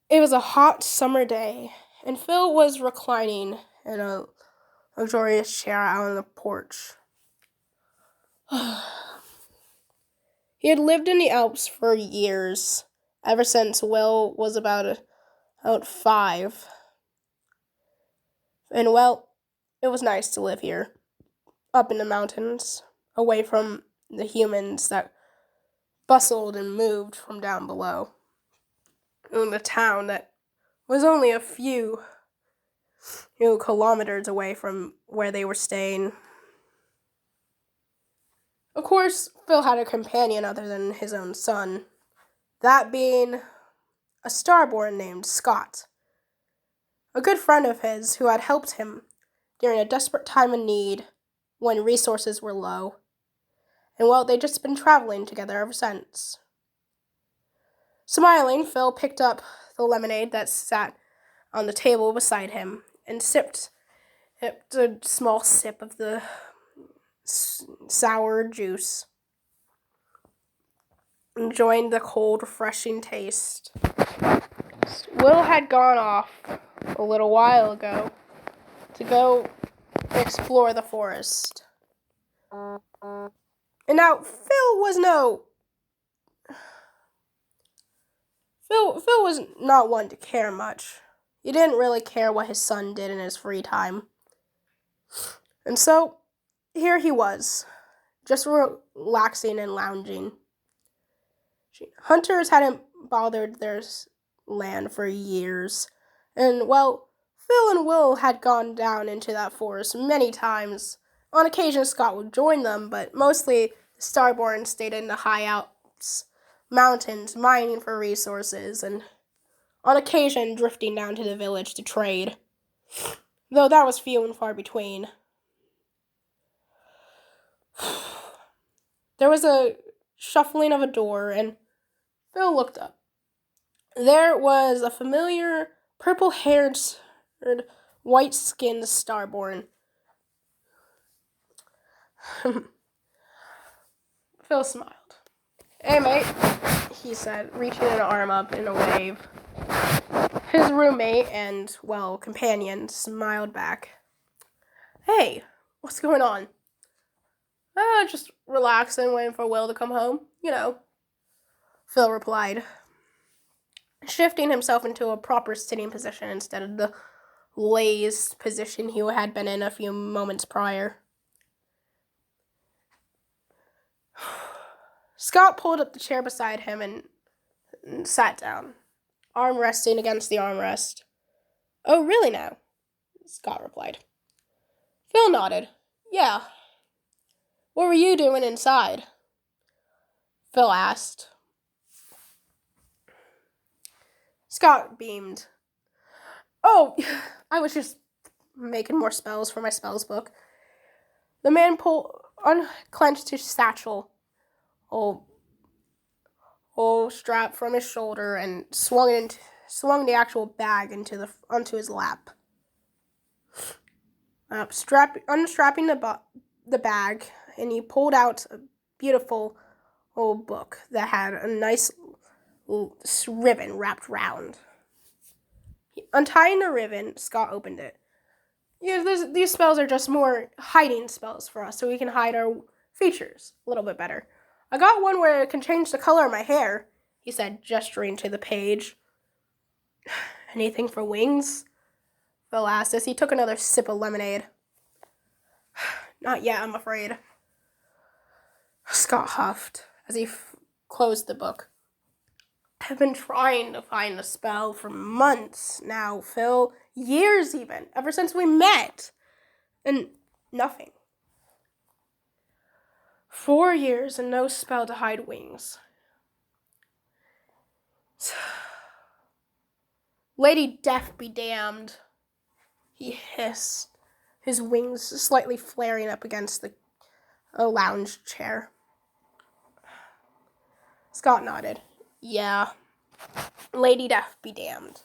It was a hot summer day, and Phil was reclining in a luxurious chair out on the porch. He had lived in the Alps for years, ever since Will was about 5. And well, it was nice to live here, up in the mountains, away from the humans that bustled and moved from down below. In a town that was only a few kilometers away from where they were staying. Of course, Phil had a companion other than his own son, that being a starborn named Scott, a good friend of his who had helped him during a desperate time of need when resources were low. And well, they'd just been traveling together ever since. Smiling, Phil picked up the lemonade that sat on the table beside him and sipped a small sip of the sour juice, enjoying the cold, refreshing taste. Will had gone off a little while ago to go explore the forest. And now Phil was not one to care much. He didn't really care what his son did in his free time. And so, here he was, just relaxing and lounging. Hunters hadn't bothered their land for years, and well, Phil and Will had gone down into that forest many times. On occasion, Scott would join them, but mostly the Starborn stayed in the high Alps mountains, mining for resources, and on occasion drifting down to the village to trade, though that was few and far between. There was a shuffling of a door, and Phil looked up. There was a familiar purple-haired, white-skinned Starborn. Phil smiled. "Hey, mate," he said, reaching an arm up in a wave. His roommate and, well, companion smiled back. "Hey, what's going on?" Just relaxing, waiting for Will to come home, Phil replied, shifting himself into a proper sitting position instead of the lazed position he had been in a few moments prior. Scott pulled up the chair beside him and sat down, arm resting against the armrest. "Oh, really now?" Scott replied. Phil nodded. "Yeah. What were you doing inside?" Phil asked. Scott beamed. "Oh, I was just making more spells for my spells book." The man unclenched his satchel, old strap from his shoulder, and swung the actual bag onto his lap. Unstrapping the bag, and he pulled out a beautiful old book that had a nice ribbon wrapped round. Untying the ribbon, Scott opened it. "Yeah, these spells are just more hiding spells for us, so we can hide our features a little bit better. I got one where it can change the color of my hair," he said, gesturing to the page. "Anything for wings?" Phil asked as he took another sip of lemonade. "Not yet, I'm afraid," Scott huffed as he closed the book. "I've been trying to find a spell for months now, Phil. Years even, ever since we met. And nothing. 4 years and no spell to hide wings." "Lady Death be damned," he hissed, his wings slightly flaring up against a lounge chair. Scott nodded. "Yeah, Lady Death be damned.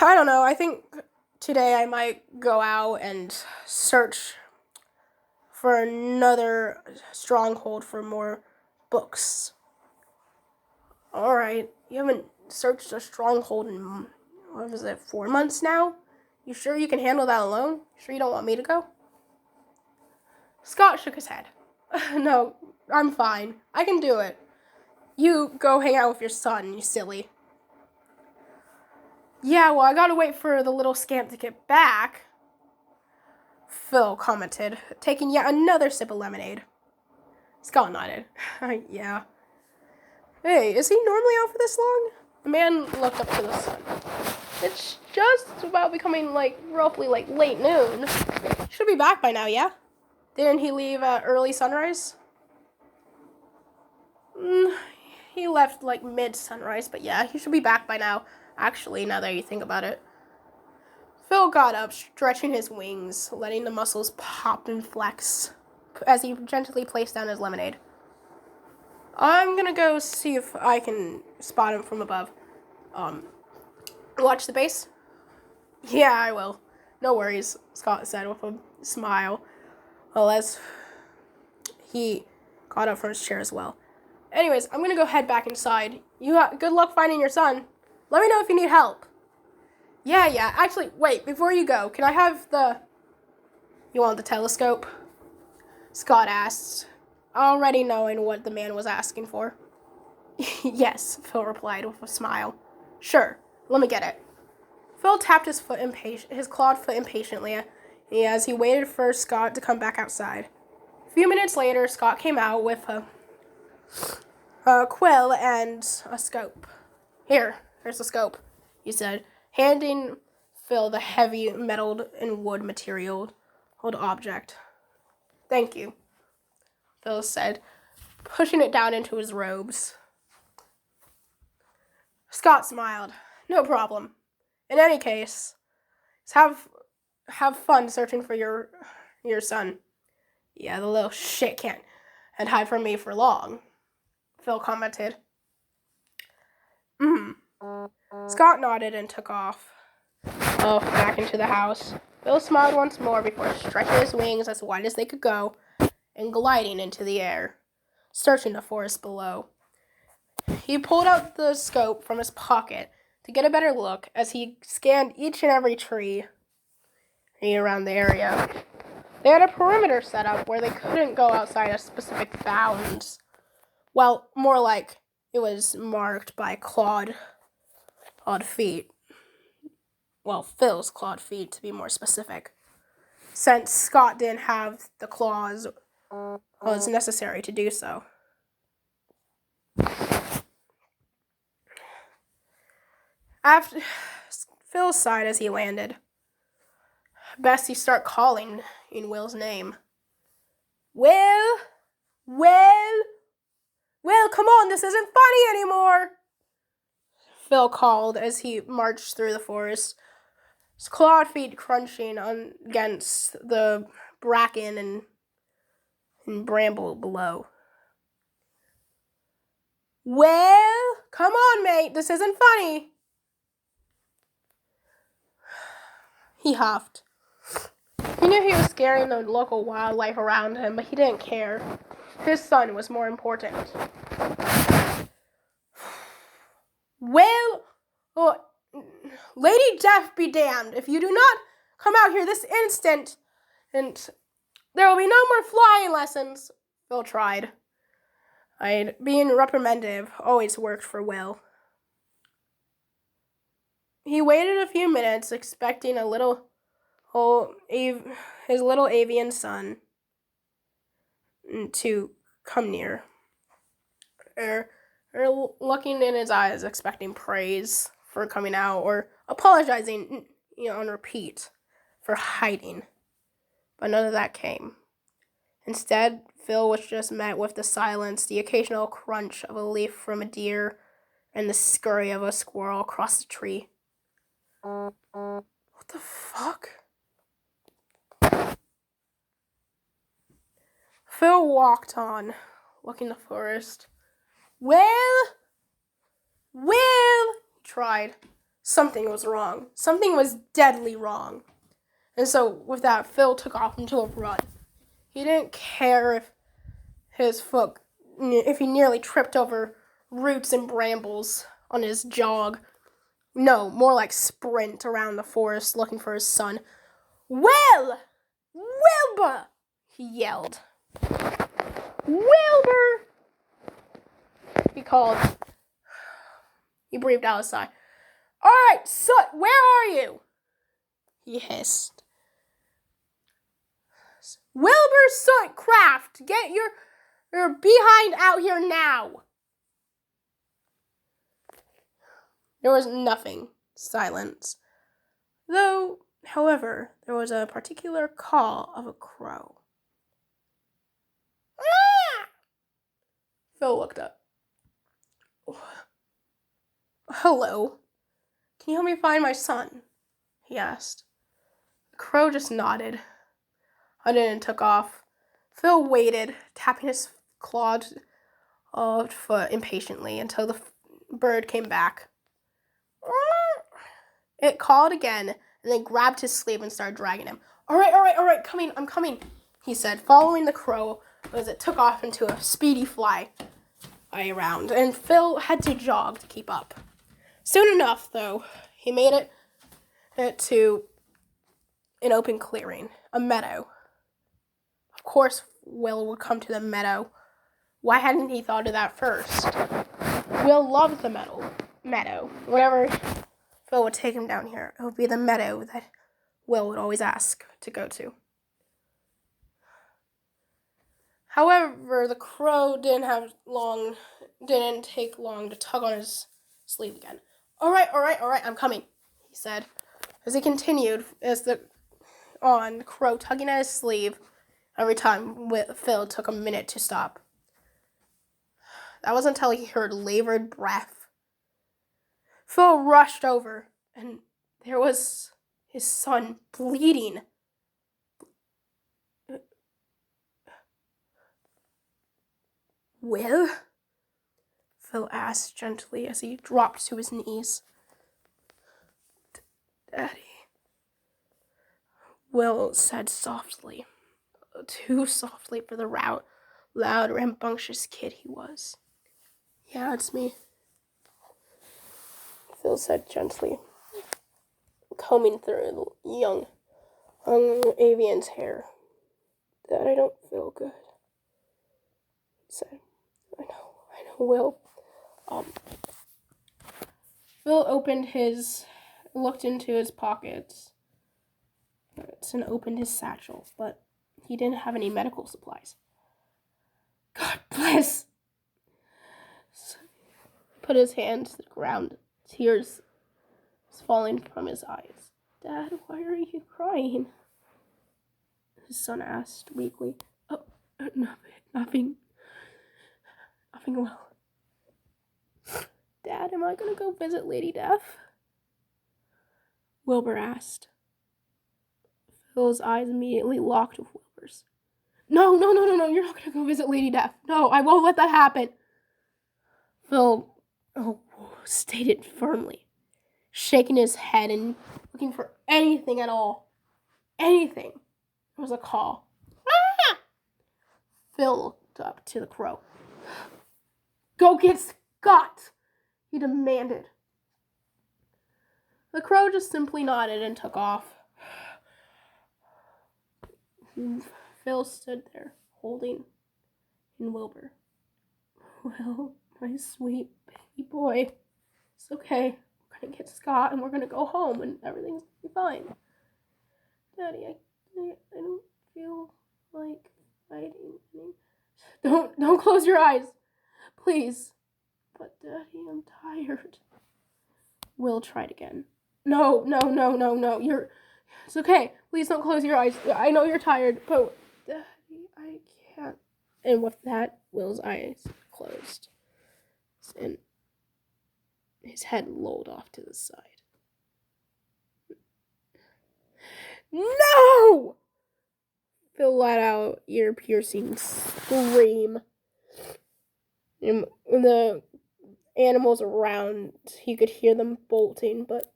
I don't know, I think today I might go out and search for another stronghold for more books." "Alright, you haven't searched a stronghold in, 4 months now? You sure you can handle that alone? Sure you don't want me to go? Scott shook his head. No, I'm fine. I can do it. You go hang out with your son, you silly. Yeah, well, I gotta wait for the little scamp to get back, Phil commented, taking yet another sip of lemonade. Scott nodded. Yeah. Hey, is he normally out for this long? The man looked up to the sun. It's just about becoming, roughly, late noon. Should be back by now, yeah? Didn't he leave at early sunrise? He left, mid-sunrise, but yeah, he should be back by now. Actually, now that you think about it. Phil got up, stretching his wings, letting the muscles pop and flex as he gently placed down his lemonade. I'm gonna go see if I can spot him from above. Watch the base? Yeah, I will. No worries, Scott said with a smile. Well, as he got up from his chair as well. Anyways, I'm gonna go head back inside. Good luck finding your son. Let me know if you need help. Yeah. Actually, wait, before you go, can I have You want the telescope? Scott asked, already knowing what the man was asking for. Yes, Phil replied with a smile. Sure, let me get it. Phil tapped his clawed foot impatiently as he waited for Scott to come back outside. A few minutes later, Scott came out with a quill and a scope. Here's the scope, he said, handing Phil the heavy metal and wood material object. Thank you, Phil said, pushing it down into his robes. Scott smiled. No problem. In any case, have fun searching for your son. Yeah, the little shit can't hide from me for long, Phil commented. Scott nodded and took off. Back into the house. Phil smiled once more before stretching his wings as wide as they could go and gliding into the air, searching the forest below. He pulled out the scope from his pocket to get a better look as he scanned each and every tree around the area. They had a perimeter set up where they couldn't go outside of specific bounds. Well, more like it was marked by clawed feet. Well, Phil's clawed feet, to be more specific. Since Scott didn't have the claws, was necessary to do so. After Phil sighed as he landed. Best he start calling in Will's name. Will, come on, this isn't funny anymore, Phil called as he marched through the forest, his clawed feet crunching against the bracken and bramble below. Well, come on, mate, this isn't funny. He huffed. He knew he was scaring the local wildlife around him, but he didn't care. His son was more important. Well, Lady Death be damned. If you do not come out here this instant, and there will be no more flying lessons, Phil tried. Being reprimandative always worked for Will. He waited a few minutes, expecting his little avian son to come near, or looking in his eyes, expecting praise for coming out, or apologizing, on repeat for hiding. But none of that came. Instead, Phil was just met with the silence, the occasional crunch of a leaf from a deer, and the scurry of a squirrel across the tree. What the fuck? Phil walked on, looking the forest. Will, he tried. Something was wrong. Something was deadly wrong. And so, with that, Phil took off into a run. He didn't care if he nearly tripped over roots and brambles on his jog. No, more like sprint around the forest looking for his son. Will! Wilbur! He yelled. Wilbur! He called. He breathed out a sigh. All right, Soot, where are you? He hissed. Wilbur Soot Craft, get your behind out here now. There was nothing. Silence. Though, however, there was a particular call of a crow. Ah! Phil looked up. Hello. Can you help me find my son? He asked. The crow just nodded. Hunted and took off. Phil waited, tapping his clawed foot impatiently until the bird came back. It called again and then grabbed his sleeve and started dragging him. All right, I'm coming, he said, following the crow as it took off into a speedy fly around, and Phil had to jog to keep up. Soon enough, though, he made it to an open clearing, a meadow. Of course, Will would come to the meadow. Why hadn't he thought of that first? Will loved the meadow. Whenever Phil would take him down here, it would be the meadow that Will would always ask to go to. However, the crow didn't take long to tug on his sleeve again. All right, I'm coming, he said. As he continued, the crow tugging at his sleeve every time Phil took a minute to stop. That was until he heard labored breath. Phil rushed over, and there was his son bleeding. Will? Phil asked gently as he dropped to his knees. Daddy, Will said softly, too softly for the loud, rambunctious kid he was. Yeah, it's me, Phil said gently, combing through the young avian's hair. Dad, I don't feel good, he said. I know, Will. Phil looked into his pockets and opened his satchel, but he didn't have any medical supplies. God bless! Put his hand to the ground, tears falling from his eyes. Dad, why are you crying? His son asked weakly. Oh, nothing well. Dad, am I gonna go visit Lady Death? Wilbur asked. Phil's eyes immediately locked with Wilbur's. No, you're not gonna go visit Lady Death. No, I won't let that happen. Phil stated firmly, shaking his head and looking for anything at all. Anything. It was a call. Ah! Phil looked up to the crow. Go get Scott, he demanded. The crow just simply nodded and took off. Phil stood there, holding in Wilbur. Well, my sweet baby boy, it's okay. We're gonna get Scott and we're gonna go home and everything's gonna be fine. Daddy, I don't feel like fighting. Don't close your eyes, please. But Daddy, I'm tired. Will tried again. No. It's okay. Please don't close your eyes. I know you're tired, but Daddy, I can't. And with that, Will's eyes closed, and his head lolled off to the side. No! Phil let out ear-piercing scream. And the animals around, he could hear them bolting, but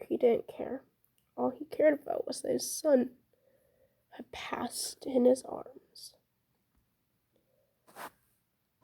he didn't care. All he cared about was that his son had passed in his arms.